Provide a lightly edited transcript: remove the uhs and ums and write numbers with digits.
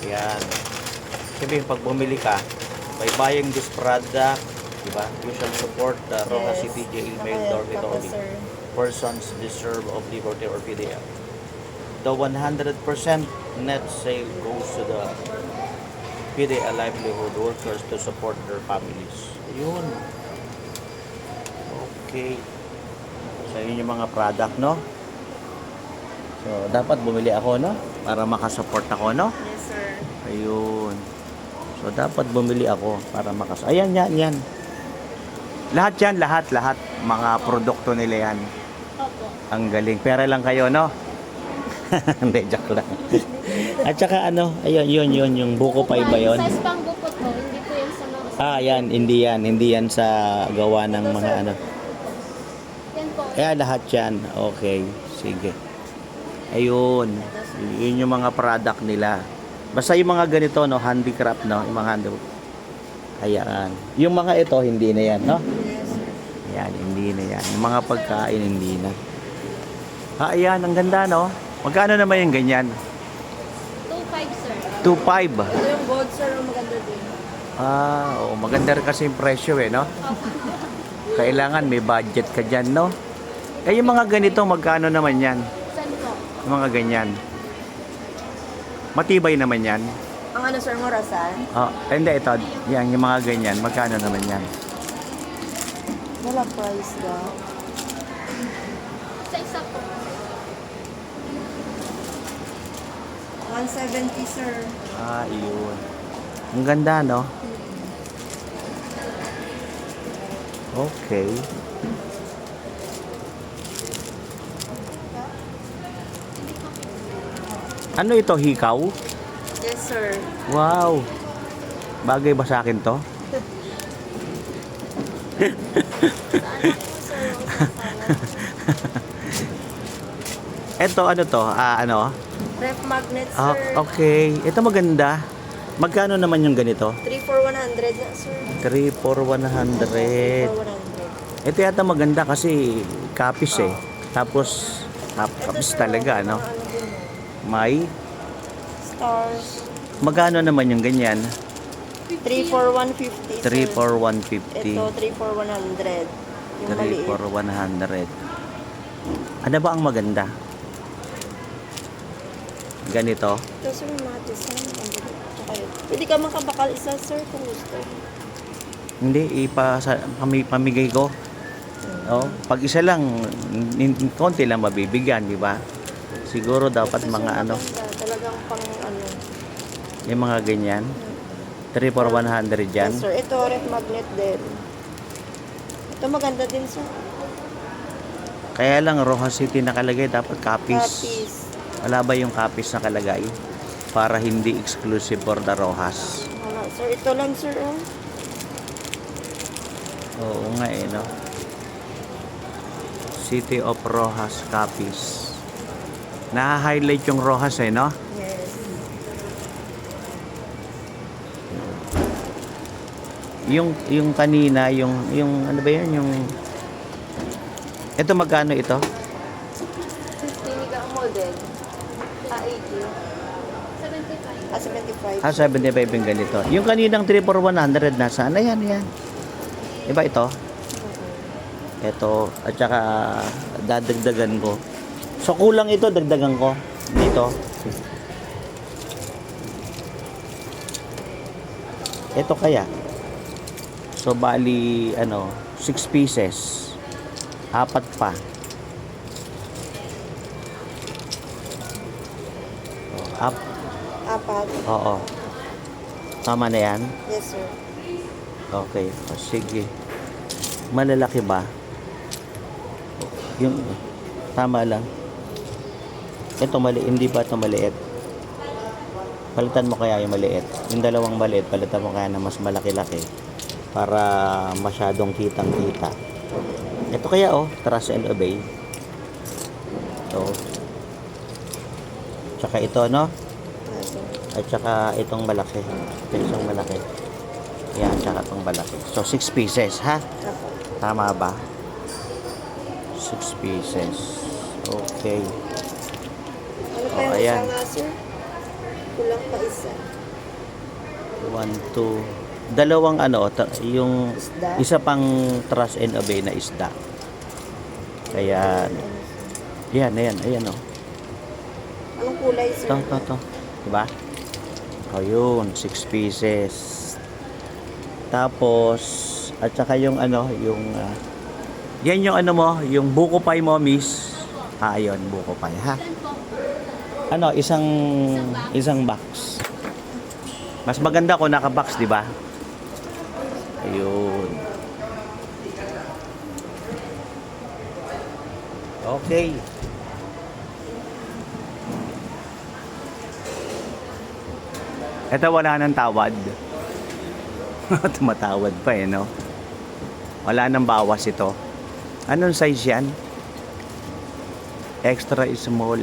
Yan. Sabihin, pag bumili ka, by buying this product, diba? You shall support the Rojas CPJ Male Dormitory. Persons deserve of liberty or PDL. The 100% net sale goes to the PDL livelihood workers to support their families. Yun. Okay. So, yun yung mga product, no? So, dapat bumili ako, no? Para makasupport ako, no? Yes, sir. Ayun. So, dapat bumili ako para Ayan, yan. Lahat yan, lahat. Mga produkto nila yan. Opo. Ang galing. Pera lang kayo, no? Hindi, joke lang. At saka ano, ayun, yun, yung buko pa iba yun. Size pang bukod po, hindi po yan sa mga... Yan, hindi yan sa gawa ng mga ano. Yan po. Kaya lahat yan. Okay, sige. Ayun. Yun yung mga product nila. Basta yung mga ganito, no, handicraft, no, yung mga ayan. Yung mga ito, hindi na yan, no? Yes, sir. Ayan, hindi na yan. Yung mga pagkain, hindi na. Ayan, ang ganda, no? Magkano naman yung ganyan? 2.5, sir. 2.5. Ito yung gold, sir. Maganda din. Oo, maganda rin kasi yung presyo, no? Kailangan may budget ka dyan, no? Yung mga ganito, magkano naman yan? Saan po? Yung mga ganyan. Matibay naman yan. Ang ano, sir, morasan? Hindi, ito. Yan, yung mga ganyan. Magkano naman yan? Wala price na. Sa isa po. 170, sir. Iyon. Ang ganda, no? Okay. Ano ito, hikaw? Yes, sir. Wow. Bagay ba sa akin to? Ito, ano to? Ano? Ref magnet, sir. Okay. Ito maganda. Magkano naman yung ganito? 3 for 100 na, sir. 3 for 100. 3 for 100. Ito yata maganda kasi kapis eh. Tapos, kapis talaga, ano? May Stars. magkano naman yung ganyan? 3 for 150, 3 sir. for 150. Ito, 3 for 100. Yung 3 maliit. for 100. Ano ba ang maganda? Ganito? Ito, sir, yung mga design. Tsaka yun. Pwede ka makabakal isa, sir, kung gusto. Hindi, pamigay ko. Pag isa lang, konti lang mabibigyan, di ba? Siguro dapat Ito, sir, mga ano, maganda. Talagang pang ano. yung mga ganyan. 3 for 100 dyan. Yes, sir. Ito, ref magnet din. Ito, maganda din, sir. Kaya lang, Rojas City nakalagay, dapat kapis. Kapis. Wala ba yung kapis nakalagay? Para hindi exclusive for the Rojas. Wala, sir. Ito lang, sir. Oh. Oo nga eh, no? City of Rojas Capiz. Na-highlight yung Rojas eh, no? Yes. Yung kanina, yung ano ba yun? Ito magkano ito? 50 ka ang model. 80. 75. 75. 75 yung ganito. Yung kaninang 3 for 100, nasaan? Ayan, yan. Iba ito? Ito. At saka dadagdagan ko. So kulang ito, dagdagan ko. Dito. Ito kaya. So bali, 6 pieces. 4 pa. Apat. Oo. Tama na yan? Yes, sir. Okay. Sige. Malalaki ba? Yung tama lang. Ito mali, hindi ba ito maliit? Palitan mo kaya yung maliit. Yung dalawang maliit, palitan mo kaya na mas malaki-laki para masyadong kitang-kita. Ito kaya trust and obey. Ito. Tsaka ito, no? Yes, sir. At saka itong malaki. Ito isang malaki. Yan, tsaka itong malaki. So, 6 pieces, ha? Apo. Tama ba? 6 pieces. Okay. Ano pa yung ayan. isa nga, sir? Kulang pa isa. 1, 2. Dalawang ano, yung Isda. isa pang trust and obey na isda. Kaya, yan, ayan o. Anong kulay, sir? Ito. Diba? Ayun, 6 pieces. Tapos, at saka yung ano, yung, yan yung ano mo, yung buko pie mo, miss. Ayun, buko pie, ha? Ano, isang box. Mas maganda kung naka-box, di ba? Ayun. Okay. Ito wala nang tawad. Tumatawad pa eh, no? Wala nang bawas ito. Anong size yan? Extra small.